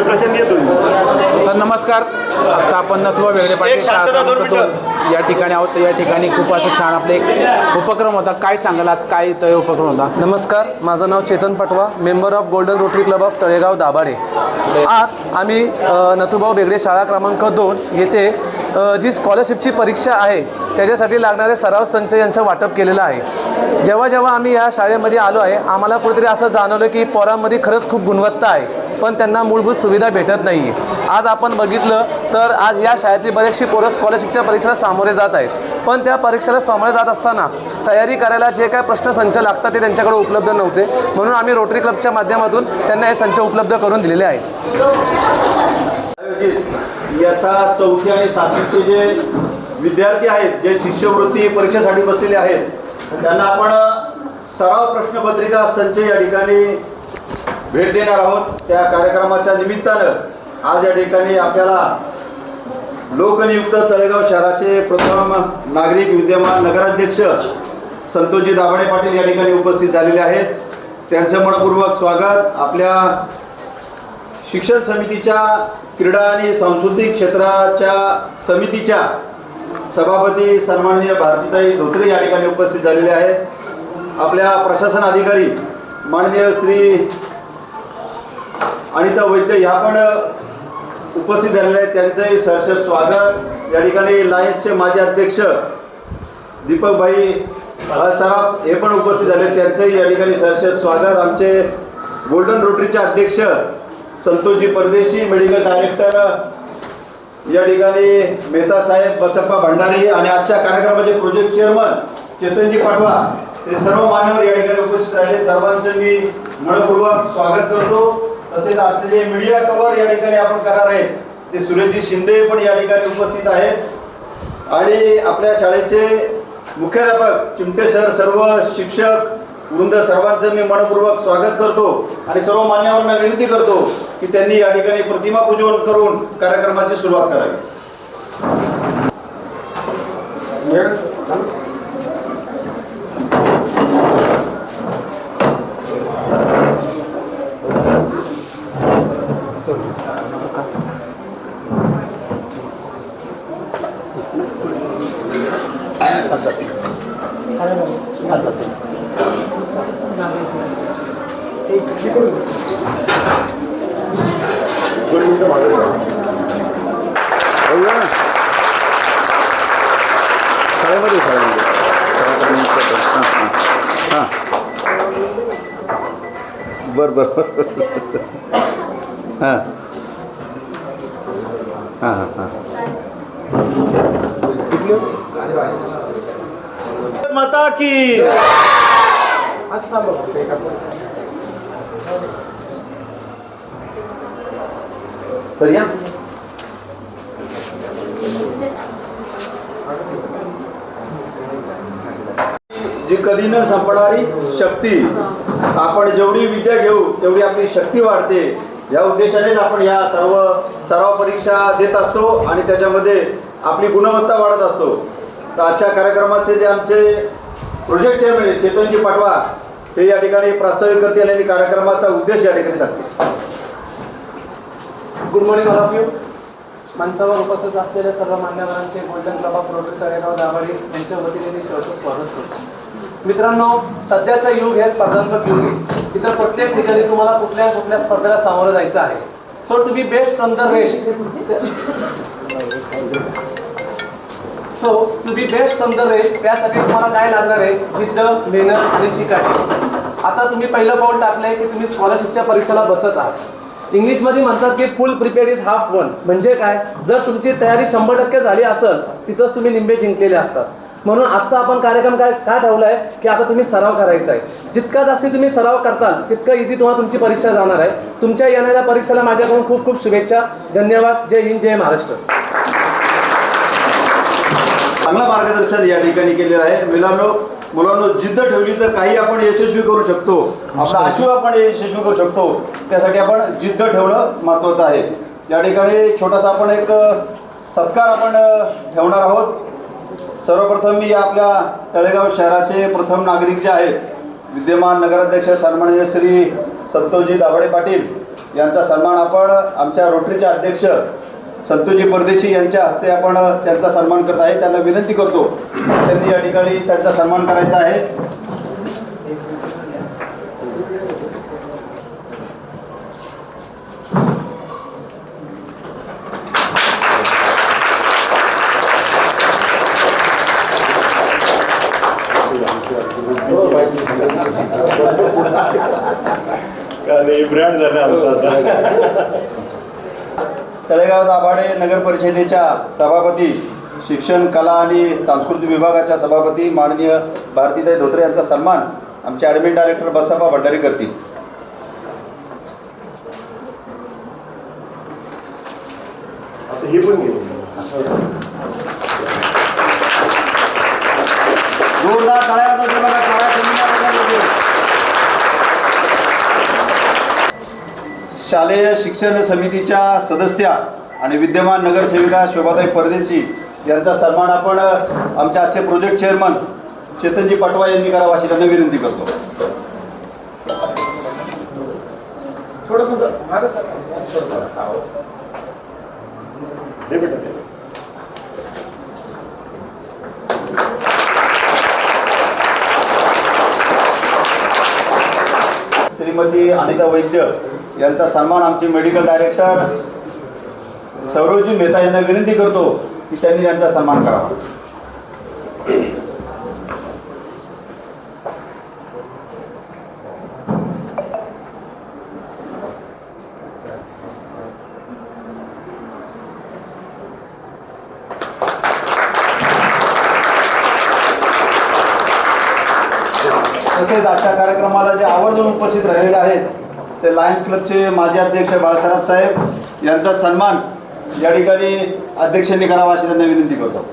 प्रशांत येतो सर नमस्कार. आता आपण नथुबा वेगळे पाटील शाळा क्रमांक 2 या ठिकाणी आहोत. या ठिकाणी खूप असं छान आपले एक उपक्रम होता. काय सांगाल आज काय इथं उपक्रम होता? नमस्कार, माझं नाव चेतन पटवा, member of golden rotary club of Talegaon Dabhade. आज आम्ही नथुबा वेगळे शाळा क्रमांक 2 येथे जी स्कॉलरशिपची परीक्षा आहे त्याच्यासाठी लागणारे सराव संच यांचं वाटप केलेलं आहे. जेव्हा जेव्हा आम्ही या शाळेमध्ये आलो आहे आम्हाला कुठेतरी असं जाणवलं की पोरांमध्ये खरंच खूप गुणवत्ता आहे पण त्यांना मूलभूत सुविधा भेटत नाही आहे. आज आपण बघितलं तर आज या शाळेतली बरेचशी पोरं स्कॉलरशिपच्या परीक्षेला सामोरे जात आहेत, पण त्या परीक्षेला सामोरे जात असताना तयारी करायला जे काय प्रश्नसंच लागतात ते त्यांच्याकडे उपलब्ध नव्हते. म्हणून आम्ही रोटरी क्लबच्या माध्यमातून त्यांना हे संच उपलब्ध करून दिलेले आहेत. इयत्ता 4थी आणि 7वीचे जे विद्यार्थी आहेत, जे शिष्यवृत्ती परीक्षेसाठी बसलेले आहेत, त्यांना आपण सराव प्रश्नपत्रिका संच या ठिकाणी भेट देणार आहोत. त्या कार्यक्रमाच्या निमित्तानं आज या ठिकाणी आपल्याला लोकनियुक्त तळेगाव शहराचे प्रथम नागरिक विद्यमान नगराध्यक्ष संतोषजी दाभाडे पाटील या ठिकाणी उपस्थित झालेले आहेत. त्यांचं मनपूर्वक स्वागत. आपल्या शिक्षण समितीच्या क्रीडा आणि सांस्कृतिक क्षेत्राच्या समितीच्या सभापती सन्माननीय भारतीताई धोत्रे या ठिकाणी उपस्थित झालेले आहेत. आपल्या प्रशासन अधिकारी माननीय श्री अनिता वैद्य ह्या पण उपस्थित झालेले आहेत. त्यांचंही सहर्ष स्वागत. या ठिकाणी लायन्सचे माजी अध्यक्ष दीपकभाई सराफ हे पण उपस्थित झाले, त्यांचंही या ठिकाणी सहर्ष स्वागत. आमचे गोल्डन रोटरीचे अध्यक्ष संतोषजी परदेशी, मेडिकल डायरेक्टर या ठिकाणी मेहता साहेब बसप्पा भंडारी आणि आजच्या कार्यक्रमाचे प्रोजेक्ट चेअरमन चेतनजी पाटवा हे सर्व मान्यवर या ठिकाणी उपस्थित राहिले. सर्वांचं मी मनपूर्वक स्वागत करतो. तसेच आजचे जे मीडिया कव्हर या ठिकाणी आपण करणार आहे ते सुरेशजी शिंदे पण या ठिकाणी उपस्थित आहेत आणि आपल्या शाळेचे मुख्याध्यापक चिमटे सर, सर्व शिक्षक वृंद सर्वांचं मी मनपूर्वक स्वागत करतो आणि सर्व मान्यवरांना विनंती करतो की त्यांनी या ठिकाणी प्रतिमा पूजन करून कार्यक्रमाची सुरुवात करावी. बरं बरं हां हां हां माता की सर या जी कधी न संपणारी शक्ती. आपण जेवढी विद्या घेऊ तेवढी आपली शक्ती वाढते. या उद्देशानेच आपण या सर्व सराव परीक्षा देत असतो आणि त्याच्यामध्ये आपली गुणवत्ता वाढत असतो. तर आजच्या कार्यक्रमाचे जे आमचे प्रोजेक्ट चेअरमन चेतनजी पाटवा हे या ठिकाणी प्रास्ताविक करतील आणि कार्यक्रमाचा उद्देश या ठिकाणी सांगतील. Good morning all of you. मंचावर उपस्थित असलेल्या सर्व मान्यवरांचे golden club of rotary Talegaon Dabhade यांच्या वतीने मी सहर्ष स्वागत करतो. मित्रांनो, सध्याचं युग हे स्पर्धात्मक युग आहे. इथं प्रत्येक ठिकाणी तुम्हाला कुठल्या स्पर्धेला सामोरं जायचं आहे. So to be best from the rest त्यासाठी तुम्हाला काय लागणार आहे? जिद्द, मेहनत आणि चिकाटी. आता तुम्ही पहिलं पाऊल टाकलंय की तुम्ही स्कॉलरशिपच्या परीक्षेला बसत आहात. इंग्लिशमध्ये म्हणतात की फुल प्रिपेअर्ड इज हाफ वन. म्हणजे काय? जर तुमची तयारी 100% झाली असेल तिथंच तुम्ही निंबे जिंकलेले असतात. म्हणून आजचा आपण कार्यक्रम काय ठेवलाय की आता तुम्ही सराव करायचा आहे. जितका जास्ती तुम्ही सराव करताल तितकं इझी तुम्हाला तुमची परीक्षा जाणार आहे. तुमच्या येणाऱ्या परीक्षेला माझ्याकडून खूप खूप शुभेच्छा. धन्यवाद. जय हिंद, जय महाराष्ट्र. चांगलं मार्गदर्शन या ठिकाणी केलेलं आहे. मुलांनो, जिद्द ठेवली तर काही आपण यशस्वी करू शकतो. आपला अचीव आपण यशस्वी करू शकतो. त्यासाठी आपण जिद्द ठेवणं महत्त्वाचं आहे. या ठिकाणी छोटासा आपण एक सत्कार आपण ठेवणार आहोत. सर्वप्रथम मी आपल्या तळेगाव शहराचे प्रथम नागरिक जे आहेत विद्यमान नगराध्यक्ष सन्माननीय श्री संतोषजी दाभाडे पाटील यांचा सन्मान आपण आमच्या रोटरीचे अध्यक्ष संतोषजी परदेशी यांच्या हस्ते आपण त्यांचा सन्मान करत आहे. त्यांना विनंती करतो त्यांनी या ठिकाणी त्यांचा सन्मान करायचा आहे. ब्रँड झालं आमचा आता. तळेगाव दाभाडे नगर परिषदेच्या सभापती, शिक्षण कला आणि सांस्कृतिक विभागाच्या सभापती माननीय भारतीताई धोत्रे यांचा सन्मान आमचे ॲडमिन डायरेक्टर बसप्पा भंडारी करतील. हे पण घेऊ. जोरदार टाळ्या वाजवते बघा. टाळ्या कमी. शालेय शिक्षण समितीच्या सदस्या आणि विद्यमान नगरसेविका शोभाताई परदेशी यांचा सन्मान आपण आमच्या आजचे प्रोजेक्ट चेअरमन चेतनजी पटवा यांनी करावा अशी त्यांना विनंती करतो. हे बेटा. श्रीमती अनिता वैद्य यांचा सन्मान आमचे मेडिकल डायरेक्टर सौरवजी मेहता यांना विनंती करतो की त्यांनी त्यांचा सन्मान करावा. तसेच आजच्या कार्यक्रमाला जे आवर्जून उपस्थित राहिलेले आहेत ते लायन्स क्लबचे माजी अध्यक्ष बाळासाहेब साहेब यांचा सन्मान या ठिकाणी अध्यक्षांनी करावा अशी त्यांना विनंती करतो.